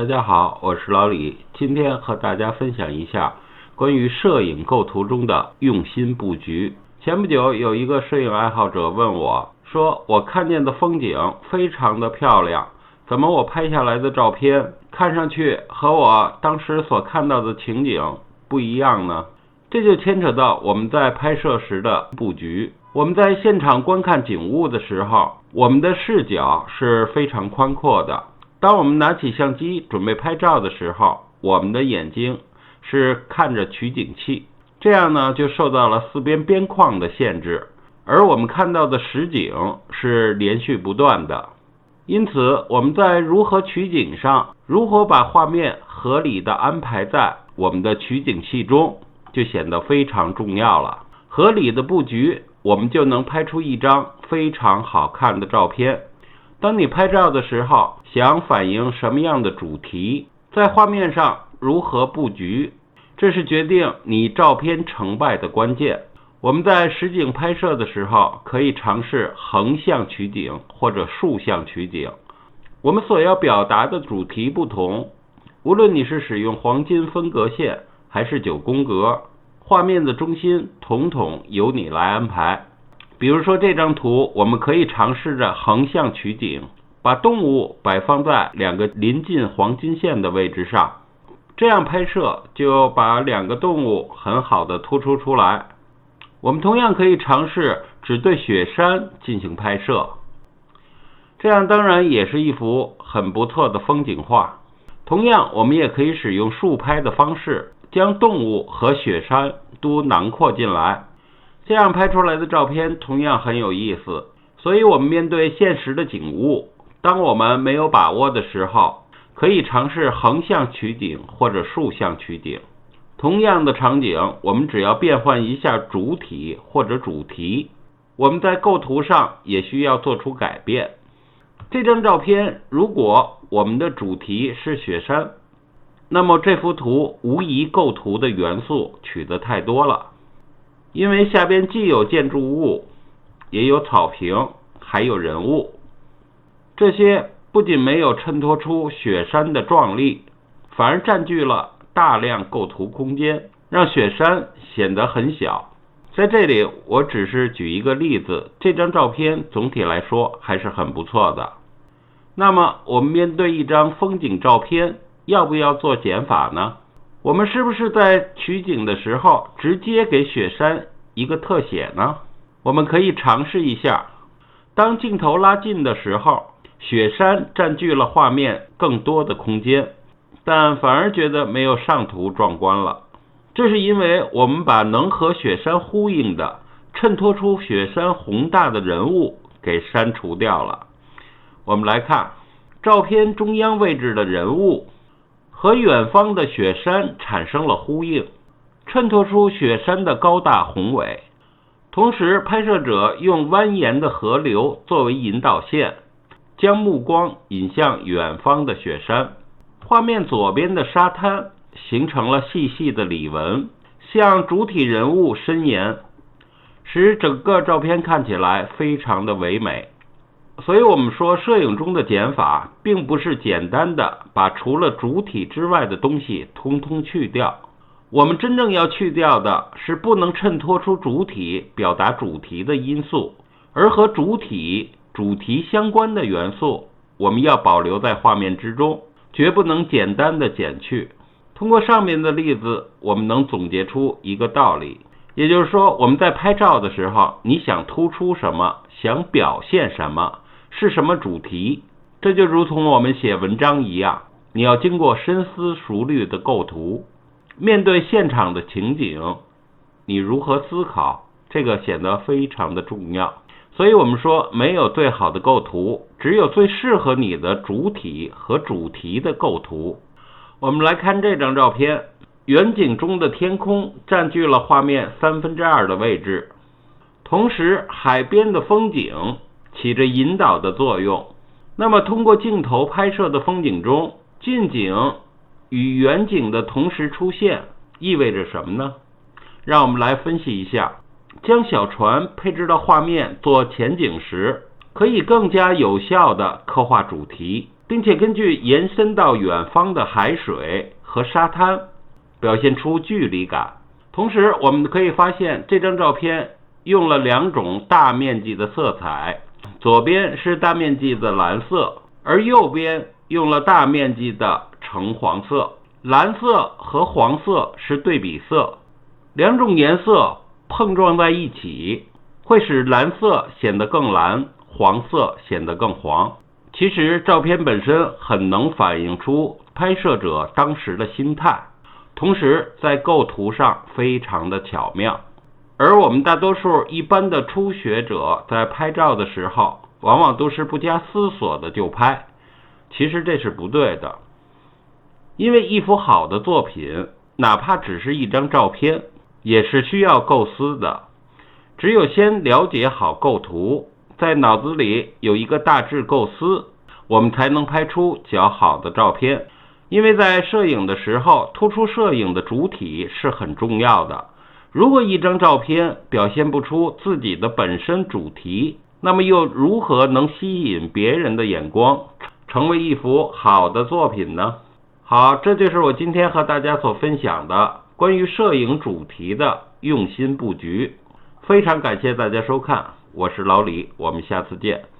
大家好，我是老李，今天和大家分享一下关于摄影构图中的用心布局。前不久有一个摄影爱好者问我说，我看见的风景非常的漂亮，怎么我拍下来的照片看上去和我当时所看到的情景不一样呢？这就牵扯到我们在拍摄时的布局。我们在现场观看景物的时候，我们的视角是非常宽阔的。当我们拿起相机准备拍照的时候，我们的眼睛是看着取景器，这样呢就受到了四边边框的限制，而我们看到的实景是连续不断的。因此我们在如何取景上，如何把画面合理的安排在我们的取景器中，就显得非常重要了。合理的布局，我们就能拍出一张非常好看的照片。当你拍照的时候，想反映什么样的主题，在画面上如何布局，这是决定你照片成败的关键。我们在实景拍摄的时候，可以尝试横向取景或者竖向取景。我们所要表达的主题不同，无论你是使用黄金分隔线还是9宫格，画面的中心统统由你来安排。比如说这张图，我们可以尝试着横向取景，把动物摆放在2个临近黄金线的位置上，这样拍摄就把2个动物很好的突出出来。我们同样可以尝试只对雪山进行拍摄，这样当然也是一幅很不错的风景画。同样我们也可以使用竖拍的方式，将动物和雪山都囊括进来，这样拍出来的照片同样很有意思。所以我们面对现实的景物，当我们没有把握的时候，可以尝试横向取景或者竖向取景。同样的场景，我们只要变换一下主体或者主题，我们在构图上也需要做出改变。这张照片如果我们的主题是雪山，那么这幅图无疑构图的元素取得太多了，因为下边既有建筑物，也有草坪，还有人物，这些不仅没有衬托出雪山的壮丽，反而占据了大量构图空间，让雪山显得很小。在这里我只是举一个例子，这张照片总体来说还是很不错的。那么我们面对一张风景照片，要不要做减法呢？我们是不是在取景的时候直接给雪山一个特写呢？我们可以尝试一下，当镜头拉近的时候，雪山占据了画面更多的空间，但反而觉得没有上图壮观了。这是因为我们把能和雪山呼应的、衬托出雪山宏大的人物给删除掉了。我们来看，照片中央位置的人物和远方的雪山产生了呼应，衬托出雪山的高大宏伟。同时拍摄者用蜿蜒的河流作为引导线，将目光引向远方的雪山。画面左边的沙滩形成了细细的理纹，向主体人物伸延，使整个照片看起来非常的唯美。所以我们说，摄影中的减法并不是简单的把除了主体之外的东西通通去掉，我们真正要去掉的是不能衬托出主体、表达主题的因素，而和主体相关的元素我们要保留在画面之中，绝不能简单的减去。通过上面的例子，我们能总结出一个道理，也就是说，我们在拍照的时候，你想突出什么，想表现什么，是什么主题，这就如同我们写文章一样，你要经过深思熟虑的构图。面对现场的情景，你如何思考，这个显得非常的重要。所以我们说，没有最好的构图，只有最适合你的主体和主题的构图。我们来看这张照片，远景中的天空占据了画面2/3的位置，同时海边的风景起着引导的作用。那么通过镜头拍摄的风景中，近景与远景的同时出现意味着什么呢？让我们来分析一下。将小船配置到画面做前景时，可以更加有效地刻画主题，并且根据延伸到远方的海水和沙滩，表现出距离感。同时，我们可以发现这张照片用了2种大面积的色彩，左边是大面积的蓝色，而右边用了大面积的橙黄色。蓝色和黄色是对比色，2种颜色碰撞在一起，会使蓝色显得更蓝，黄色显得更黄。其实照片本身很能反映出拍摄者当时的心态，同时在构图上非常的巧妙。而我们大多数一般的初学者在拍照的时候，往往都是不加思索的就拍，其实这是不对的。因为一幅好的作品，哪怕只是一张照片，也是需要构思的。只有先了解好构图，在脑子里有一个大致构思，我们才能拍出较好的照片。因为在摄影的时候，突出摄影的主体是很重要的。如果一张照片表现不出自己的本身主题，那么又如何能吸引别人的眼光，成为一幅好的作品呢？好，这就是我今天和大家所分享的关于摄影主题的用心布局。非常感谢大家收看，我是老李，我们下次见。